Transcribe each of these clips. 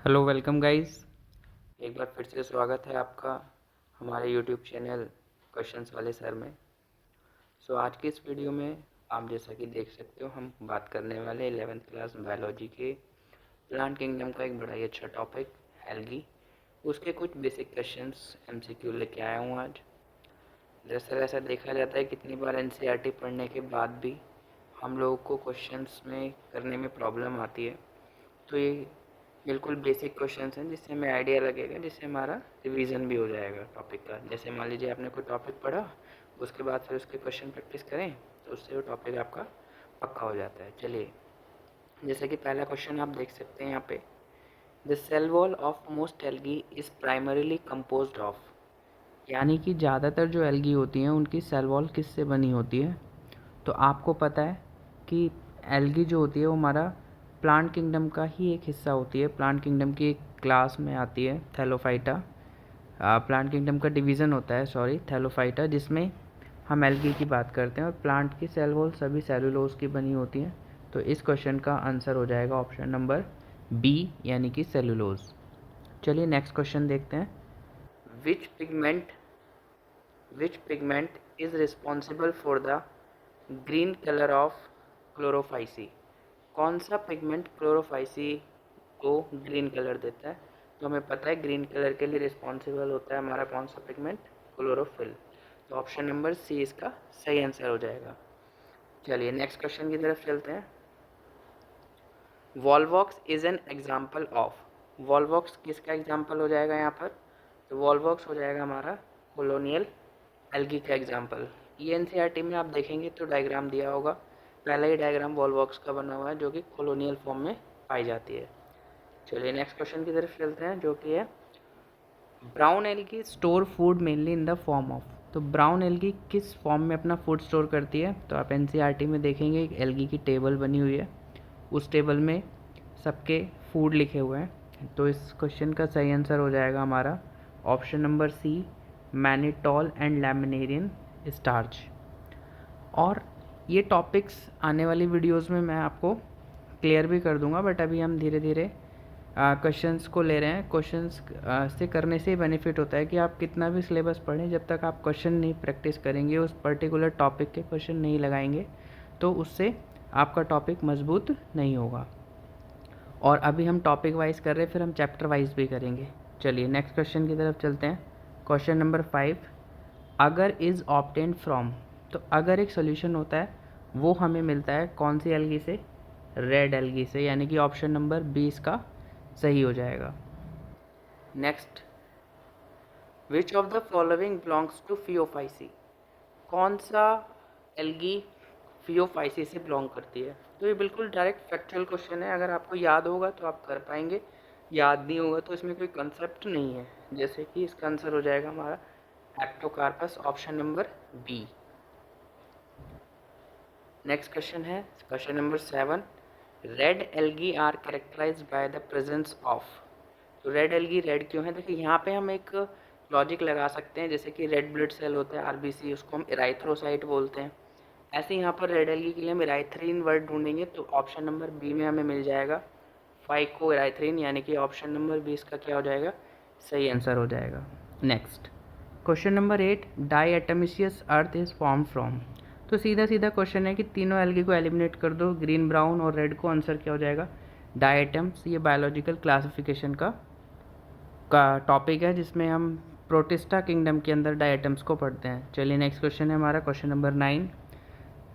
Hello welcome guys. एक बार फिर से स्वागत है आपका हमारे यूट्यूब चैनल क्वेश्चंस वाले सर में। आज की इस वीडियो में आप जैसा कि देख सकते हो हम बात करने वाले 11th क्लास बायोलॉजी के प्लांट किंगडम का एक बड़ा ही अच्छा टॉपिक एल्गी, उसके कुछ बेसिक क्वेश्चंस एमसीक्यू लेके आया हूँ आज। दरअसल ऐसा देखा जाता है कितनी बार एनसीईआरटी पढ़ने के बाद भी हम लोगों को क्वेश्चंस में करने में प्रॉब्लम आती है। तो ये बिल्कुल बेसिक क्वेश्चंस हैं जिससे हमें आइडिया लगेगा, जिससे हमारा रिवीजन भी हो जाएगा टॉपिक का। जैसे मान लीजिए आपने कोई टॉपिक पढ़ा, उसके बाद फिर उसके क्वेश्चन प्रैक्टिस करें तो उससे वो टॉपिक आपका पक्का हो जाता है। चलिए, जैसे कि पहला क्वेश्चन आप देख सकते हैं यहाँ पे, the cell wall of most algae is primarily composed of, यानी कि ज़्यादातर जो एल्गी होती हैं उनकी सेल वॉल किससे बनी होती है। तो आपको पता है कि एल्गी जो होती है वो हमारा प्लांट किंगडम का ही एक हिस्सा होती है, प्लांट किंगडम की एक क्लास में आती है थैलोफाइटा। प्लांट किंगडम का डिवीज़न होता है थैलोफाइटा, जिसमें हम एल्गी की बात करते हैं और प्लांट की सेल वॉल सभी सेलुलोज की बनी होती हैं। तो इस क्वेश्चन का आंसर हो जाएगा ऑप्शन नंबर बी, यानी कि सेलुलोज। चलिए नेक्स्ट क्वेश्चन देखते हैं। Which pigment is responsible for the green colour of Chlorophyceae. कौन सा पिगमेंट क्लोरोफाइसी को ग्रीन कलर देता है। तो हमें पता है ग्रीन कलर के लिए रिस्पॉन्सिबल होता है हमारा कौन सा पिगमेंट, क्लोरोफिल। तो ऑप्शन नंबर सी इसका सही आंसर हो जाएगा। चलिए नेक्स्ट क्वेश्चन की तरफ चलते हैं। Volvox is an example of, Volvox किसका एग्जाम्पल हो जाएगा यहाँ पर। तो वॉलवॉक्स हो जाएगा हमारा कोलोनियल एल्गी का एग्जाम्पल। ये एनसीईआरटी में आप देखेंगे तो डायग्राम दिया होगा, पहला ही डायग्राम वॉलवॉक्स का बना हुआ है जो कि कॉलोनियल फॉर्म में पाई जाती है। चलिए नेक्स्ट क्वेश्चन की तरफ चलते हैं, जो कि है brown algae store food mainly in the form of. तो ब्राउन एल्गी किस फॉर्म में अपना फूड स्टोर करती है। तो आप एनसीईआरटी में देखेंगे एक एल्गी की टेबल बनी हुई है, उस टेबल में सबके फूड लिखे हुए हैं। तो इस क्वेश्चन का सही आंसर हो जाएगा हमारा option number C, mannitol and laminarin starch. और ये टॉपिक्स आने वाली वीडियोस में मैं आपको क्लियर भी कर दूंगा, बट अभी हम धीरे धीरे क्वेश्चंस को ले रहे हैं। क्वेश्चंस से करने से ही बेनिफिट होता है कि आप कितना भी सिलेबस पढ़ें, जब तक आप क्वेश्चन नहीं प्रैक्टिस करेंगे, उस पर्टिकुलर टॉपिक के क्वेश्चन नहीं लगाएंगे, तो उससे आपका टॉपिक मजबूत नहीं होगा। और अभी हम टॉपिक वाइज कर रहे हैं, फिर हम चैप्टर वाइज भी करेंगे। चलिए नेक्स्ट क्वेश्चन की तरफ चलते हैं। क्वेश्चन नंबर 5, अगर इज़ ऑब्टेन्ड फ्रॉम। तो अगर एक सोल्यूशन होता है वो हमें मिलता है कौन सी एल्गी से, रेड एल्गी से, यानी कि ऑप्शन नंबर बी इसका सही हो जाएगा। Next, which of the following belongs to Phaeophyceae. कौन सा एल्गी फियोफाइसी से बिलोंग करती है। तो ये बिल्कुल डायरेक्ट फैक्चुअल क्वेश्चन है, अगर आपको याद होगा तो आप कर पाएंगे, याद नहीं होगा तो इसमें कोई कंसेप्ट नहीं है। जैसे कि इसका आंसर हो जाएगा हमारा Ectocarpus, option number B. Next question है question number 7, red algae are characterised by the presence of. तो रेड एल्गी रेड क्यों है। देखिए यहाँ पे हम एक लॉजिक लगा सकते हैं, जैसे कि रेड ब्लड सेल होता है आरबीसी, उसको हम इराइथ्रोसाइट बोलते हैं। ऐसे यहाँ पर रेड एल्गी के लिए हम इराइथ्रीन वर्ड ढूंढेंगे, तो ऑप्शन नंबर बी में हमें मिल जाएगा फाइको इराइथ्रीन, यानी कि ऑप्शन नंबर बी इसका क्या हो जाएगा, सही आंसर हो जाएगा। Next, question number 8, diatomaceous earth is form from. तो सीधा सीधा क्वेश्चन है कि तीनों एल्गी को एलिमिनेट कर दो, ग्रीन, ब्राउन और रेड को, आंसर क्या हो जाएगा, डाई एटम्स। ये बायोलॉजिकल क्लासिफिकेशन का टॉपिक है, जिसमें हम प्रोटिस्टा किंगडम के अंदर डाई एटम्स को पढ़ते हैं। चलिए नेक्स्ट क्वेश्चन है हमारा question number 9,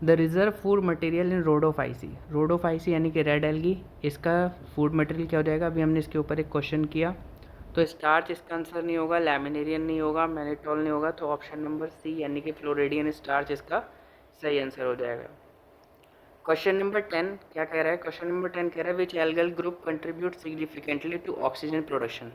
the reserve food material in Rhodophyceae. Rhodophyceae यानी कि रेड एल्गी, इसका फूड मटेरियल क्या हो जाएगा। अभी हमने इसके ऊपर एक क्वेश्चन किया, तो स्टार्च इसका आंसर नहीं होगा, लैमिनेरियन नहीं होगा, मैनिटॉल नहीं होगा, तो ऑप्शन नंबर सी यानी कि फ्लोरिडियन स्टार्च इसका सही आंसर हो जाएगा। क्वेश्चन नंबर 10 क्या कह रहा है। क्वेश्चन नंबर 10 कह रहा है which algal group contribute significantly to oxygen production.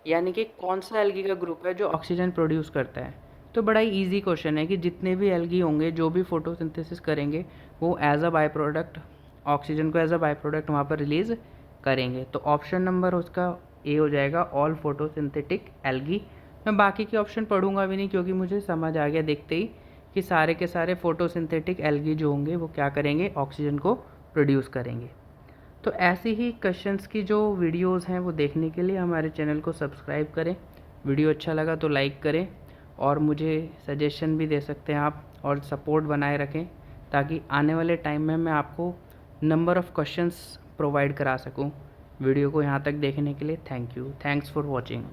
यानी कि कौन सा एल्गी का ग्रुप है जो ऑक्सीजन प्रोड्यूस करता है। तो बड़ा ही ईजी क्वेश्चन है कि जितने भी एल्गी होंगे जो भी फोटोसिंथेसिस करेंगे वो as a by product oxygen को एज अ बाय प्रोडक्ट वहाँ पर रिलीज करेंगे। तो ऑप्शन नंबर उसका ए हो जाएगा, ऑल फोटोसिंथेटिक एल्गी। मैं बाकी के ऑप्शन पढ़ूंगा भी नहीं, क्योंकि मुझे समझ आ गया देखते ही कि सारे के सारे फोटोसिंथेटिक एल्गी जो होंगे वो क्या करेंगे, ऑक्सीजन को प्रोड्यूस करेंगे। तो ऐसी ही क्वेश्चंस की जो वीडियोस हैं वो देखने के लिए हमारे चैनल को सब्सक्राइब करें। वीडियो अच्छा लगा तो लाइक करें और मुझे सजेशन भी दे सकते हैं आप, और सपोर्ट बनाए रखें ताकि आने वाले टाइम में मैं आपको नंबर ऑफ़ क्वेश्चंस प्रोवाइड करा सकूं। वीडियो को यहाँ तक देखने के लिए thank you. Thanks for watching.